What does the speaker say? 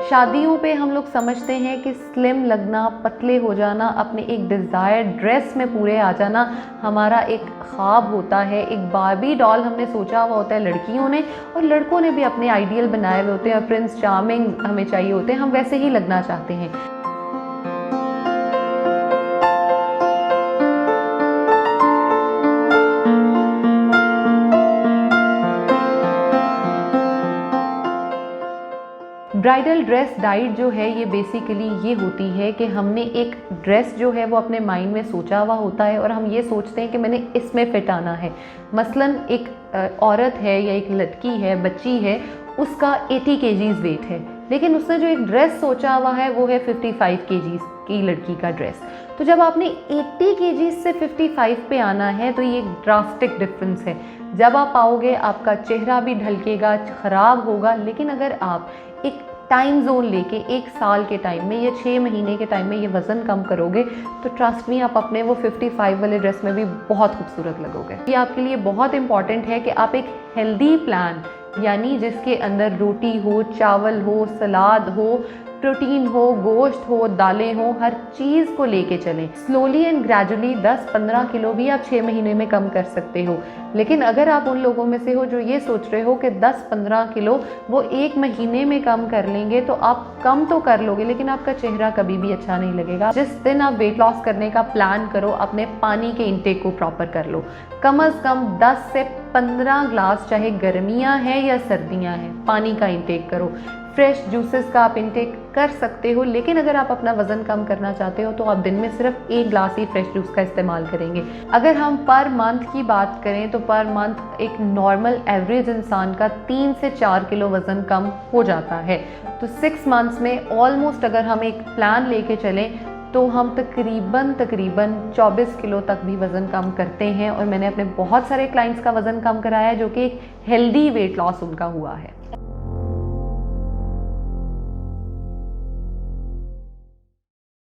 शादियों पे हम लोग समझते हैं कि स्लिम लगना, पतले हो जाना, अपने एक डिज़ायर्ड ड्रेस में पूरे आ जाना हमारा एक ख्वाब होता है, एक बार्बी डॉल हमने सोचा हुआ होता है लड़कियों ने, और लड़कों ने भी अपने आइडियल बनाए हुए होते हैं, प्रिंस चार्मिंग हमें चाहिए होते हैं, हम वैसे ही लगना चाहते हैं। ब्राइडल ड्रेस डाइट जो है ये बेसिकली ये होती है कि हमने एक ड्रेस जो है वो अपने माइंड में सोचा हुआ होता है और हम ये सोचते हैं कि मैंने इसमें फिट आना है। मसलन एक औरत है या एक लड़की है, बच्ची है, उसका 80 kgs वेट है, लेकिन उसने जो एक ड्रेस सोचा हुआ है वो है 55 kgs की लड़की का ड्रेस। तो जब आपने 80 kgs से 55 पे आना है तो ये एक ड्रास्टिक डिफरेंस है। जब आप आओगे आपका चेहरा भी ढलकेगा, ख़राब होगा। लेकिन अगर आप एक टाइम जोन लेके 1 साल के टाइम में या 6 महीने के टाइम में ये वज़न कम करोगे तो ट्रस्ट मी आप अपने वो 55 वाले ड्रेस में भी बहुत खूबसूरत लगोगे। ये आपके लिए बहुत इंपॉर्टेंट है कि आप एक हेल्दी प्लान, यानी जिसके अंदर रोटी हो, चावल हो, सलाद हो, प्रोटीन हो, गोश्त हो, दालें हो, हर चीज़ को लेके चलें। स्लोली एंड ग्रेजुअली 10-15 किलो भी आप 6 महीने में कम कर सकते हो। लेकिन अगर आप उन लोगों में से हो जो ये सोच रहे हो कि 10-15 किलो वो 1 महीने में कम कर लेंगे, तो आप कम तो कर लोगे लेकिन आपका चेहरा कभी भी अच्छा नहीं लगेगा। जिस दिन आप वेट लॉस करने का प्लान करो, अपने पानी के इंटेक को प्रॉपर कर लो। कम से कम 10 से 15 ग्लास, चाहे गर्मियाँ हैं या सर्दियाँ हैं, पानी का इंटेक करो। फ्रेश जूसेस का आप इंटेक कर सकते हो, लेकिन अगर आप अपना वज़न कम करना चाहते हो तो आप दिन में सिर्फ 1 ग्लास ही फ्रेश जूस का इस्तेमाल करेंगे। अगर हम पर मंथ की बात करें तो पर मंथ एक नॉर्मल एवरेज इंसान का 3 से 4 किलो वज़न कम हो जाता है। तो 6 मंथ्स में ऑलमोस्ट अगर हम एक प्लान लेके चलें तो हम तकरीबन 24 किलो तक भी वज़न कम करते हैं। और मैंने अपने बहुत सारे क्लाइंट्स का वज़न कम कराया है जो कि एक हेल्दी वेट लॉस उनका हुआ है।